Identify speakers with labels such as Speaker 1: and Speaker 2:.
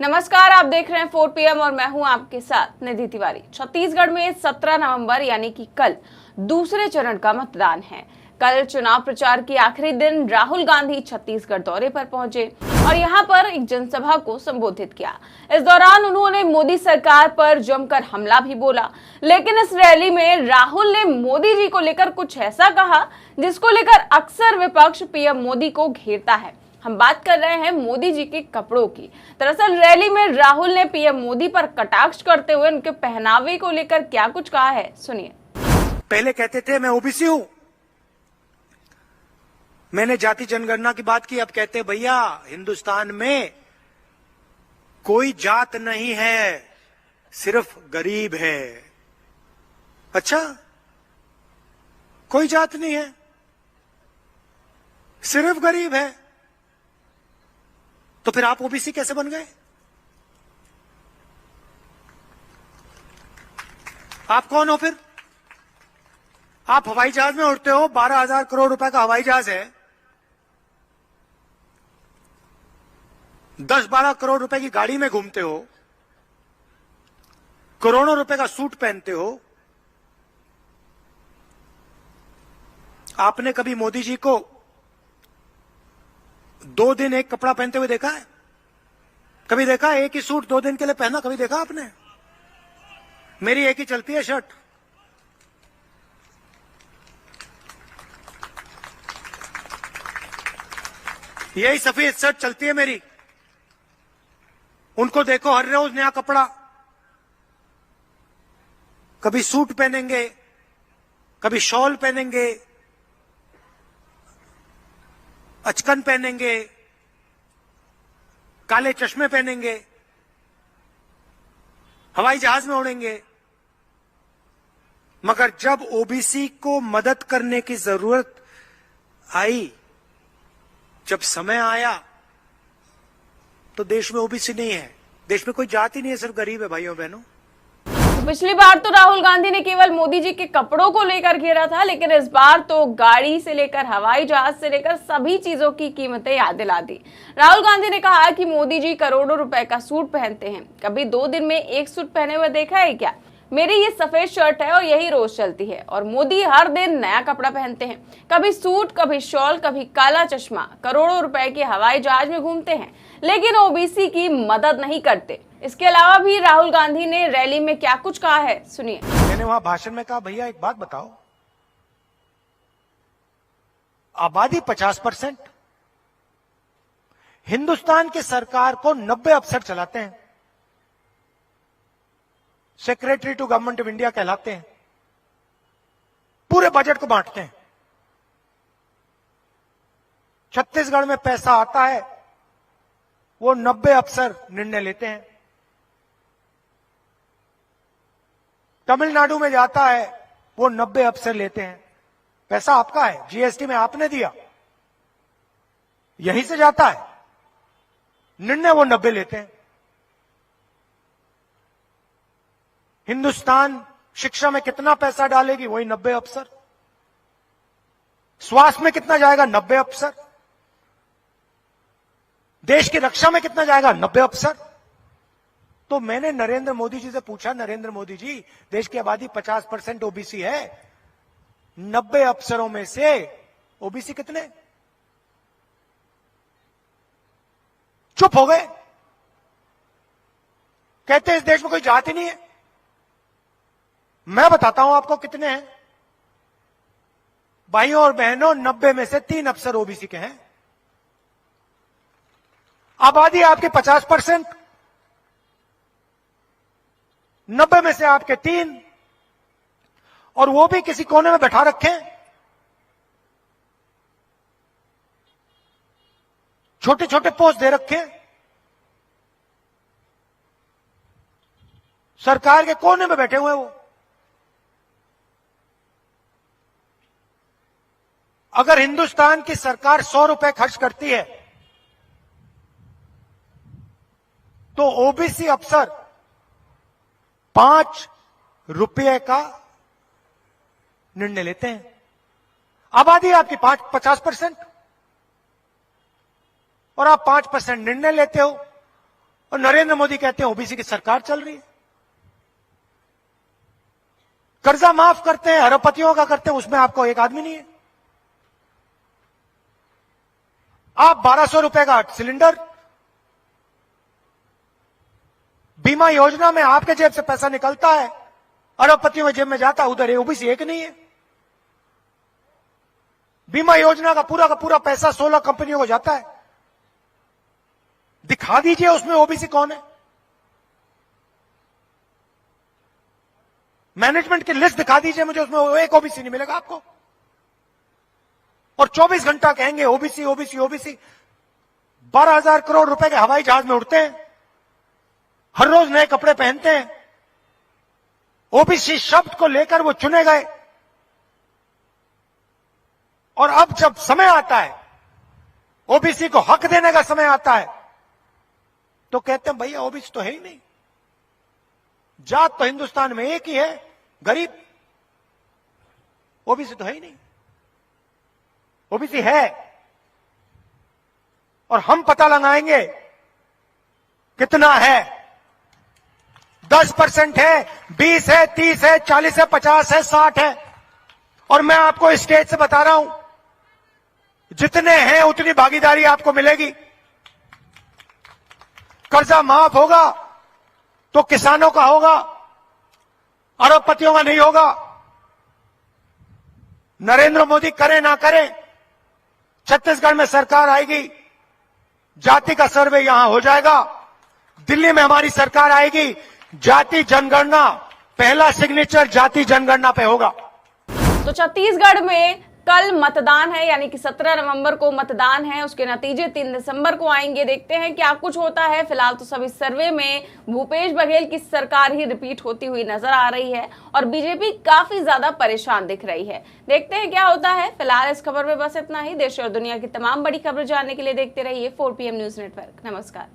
Speaker 1: नमस्कार, आप देख रहे हैं 4 PM और मैं हूं आपके साथ निधि तिवारी। छत्तीसगढ़ में 17 नवंबर यानी कि कल दूसरे चरण का मतदान है। कल चुनाव प्रचार के आखिरी दिन राहुल गांधी छत्तीसगढ़ दौरे पर पहुंचे और यहां पर एक जनसभा को संबोधित किया। इस दौरान उन्होंने मोदी सरकार पर जमकर हमला भी बोला, लेकिन इस रैली में राहुल ने मोदी जी को लेकर कुछ ऐसा कहा जिसको लेकर अक्सर विपक्ष पीएम मोदी को घेरता है। हम बात कर रहे हैं मोदी जी के कपड़ों की। दरअसल रैली में राहुल ने पीएम मोदी पर कटाक्ष करते हुए उनके पहनावे को लेकर क्या कुछ कहा है, सुनिए।
Speaker 2: पहले कहते थे मैं ओबीसी हूं, मैंने जाति जनगणना की बात की, अब कहते हैं भैया हिंदुस्तान में कोई जात नहीं है, सिर्फ गरीब है। अच्छा, कोई जात नहीं है, सिर्फ गरीब है, तो फिर आप ओबीसी कैसे बन गए? आप कौन हो फिर? आप हवाई जहाज में उड़ते हो, 12,000 करोड़ रुपए का हवाई जहाज है, 10-12 करोड़ रुपए की गाड़ी में घूमते हो, करोड़ों रुपए का सूट पहनते हो। आपने कभी मोदी जी को 2 दिन एक कपड़ा पहनते हुए देखा है? कभी देखा है? एक ही सूट 2 दिन के लिए पहना कभी देखा आपने? मेरी एक ही चलती है शर्ट। यही सफेद शर्ट चलती है मेरी। उनको देखो हर रोज नया कपड़ा, कभी सूट पहनेंगे, कभी शॉल पहनेंगे, अचकन पहनेंगे, काले चश्मे पहनेंगे, हवाई जहाज में उड़ेंगे। मगर जब ओबीसी को मदद करने की जरूरत आई, जब समय आया, तो देश में ओबीसी नहीं है, देश में कोई जाति नहीं है, सिर्फ गरीब है भाइयों बहनों।
Speaker 1: पिछली बार तो राहुल गांधी ने केवल मोदी जी के कपड़ों को लेकर घेरा था, लेकिन इस बार तो गाड़ी से लेकर हवाई जहाज से लेकर सभी चीजों की कीमतें याद दिला दी। राहुल गांधी ने कहा कि मोदी जी करोड़ों रुपए का सूट पहनते हैं, कभी 2 दिन में एक सूट पहने हुए देखा है क्या? मेरी ये सफेद शर्ट है और यही रोज चलती है, और मोदी हर दिन नया कपड़ा पहनते हैं, कभी सूट, कभी शॉल, कभी काला चश्मा, करोड़ों रुपए के हवाई जहाज में घूमते हैं, लेकिन ओबीसी की मदद नहीं करते। इसके अलावा भी राहुल गांधी ने रैली में क्या कुछ कहा है, सुनिए।
Speaker 2: मैंने वहां भाषण में कहा, भैया एक बात बताओ, आबादी 50%, हिंदुस्तान की सरकार को 90 अफसर चलाते हैं, secretary to government of India कहलाते हैं, पूरे बजट को बांटते हैं। छत्तीसगढ़ में पैसा आता है, वो 90 अफसर निर्णय लेते हैं। तमिलनाडु में जाता है, वो 90 अफसर लेते हैं। पैसा आपका है, जीएसटी में आपने दिया, यहीं से जाता है, निर्णय वो 90 लेते हैं। हिंदुस्तान शिक्षा में कितना पैसा डालेगी, वही 90 अफसर। स्वास्थ्य में कितना जाएगा, 90 अफसर। देश की रक्षा में कितना जाएगा, 90 अफसर। तो मैंने नरेंद्र मोदी जी से पूछा, नरेंद्र मोदी जी, देश की आबादी 50% ओबीसी है, 90 अफसरों में से ओबीसी कितने? चुप हो गए, कहते हैं इस देश में कोई जाति नहीं है। मैं बताता हूं आपको कितने हैं भाइयों और बहनों। 90 में से 3 अफसर ओबीसी के हैं। आबादी आपकी 50%, 90 में से आपके 3, और वो भी किसी कोने में बैठा रखे हैं। छोटे छोटे पोस्ट दे रखे हैं, सरकार के कोने में बैठे हुए हैं वो। अगर हिंदुस्तान की सरकार 100 रुपए खर्च करती है, तो ओबीसी अफसर 5 रुपये का निर्णय लेते हैं। आबादी आपकी 50% और आप 5% निर्णय लेते हो, और नरेंद्र मोदी कहते हैं ओबीसी की सरकार चल रही है। कर्जा माफ करते हैं, अरबपतियों का करते हैं, उसमें आपको एक आदमी नहीं है। आप 1200 रुपए का सिलेंडर, बीमा योजना में आपके जेब से पैसा निकलता है, अरबपतियों के जेब में जाता है, उधर ओबीसी एक नहीं है। बीमा योजना का पूरा पैसा 16 कंपनियों को जाता है। दिखा दीजिए उसमें ओबीसी कौन है। मैनेजमेंट की लिस्ट दिखा दीजिए मुझे, उसमें एक ओबीसी नहीं मिलेगा आपको। और 24 घंटा कहेंगे ओबीसी ओबीसी ओबीसी। 12,000 करोड़ रुपए के हवाई जहाज में उड़ते हैं, हर रोज नए कपड़े पहनते हैं। ओबीसी शब्द को लेकर वो चुने गए, और अब जब समय आता है, ओबीसी को हक देने का समय आता है, तो कहते हैं भैया ओबीसी तो है ही नहीं। जात तो हिंदुस्तान में एक ही है, गरीब। ओबीसी तो है ही नहीं। ओबीसी है, और हम पता लगाएंगे कितना है। 10% है, 20 है, 30 है, 40 है, 50 है, 60 है। और मैं आपको इस स्टेज से बता रहा हूं, जितने हैं उतनी भागीदारी आपको मिलेगी। कर्जा माफ होगा तो किसानों का होगा, अरबपतियों का नहीं होगा। नरेंद्र मोदी करे ना करे, छत्तीसगढ़ में सरकार आएगी, जाति का सर्वे यहां हो जाएगा। दिल्ली में हमारी सरकार आएगी, जाति जनगणना, पहला सिग्नेचर जाति जनगणना पे होगा।
Speaker 1: तो छत्तीसगढ़ में कल मतदान है, यानी कि 17 नवंबर को मतदान है। उसके नतीजे 3 दिसंबर को आएंगे। देखते हैं क्या कुछ होता है। फिलहाल तो सभी सर्वे में भूपेश बघेल की सरकार ही रिपीट होती हुई नजर आ रही है, और बीजेपी काफी ज्यादा परेशान दिख रही है। देखते हैं क्या होता है। फिलहाल इस खबर में बस इतना ही। देश और दुनिया की तमाम बड़ी खबर जानने के लिए देखते रहिए 4 PM न्यूज नेटवर्क। नमस्कार।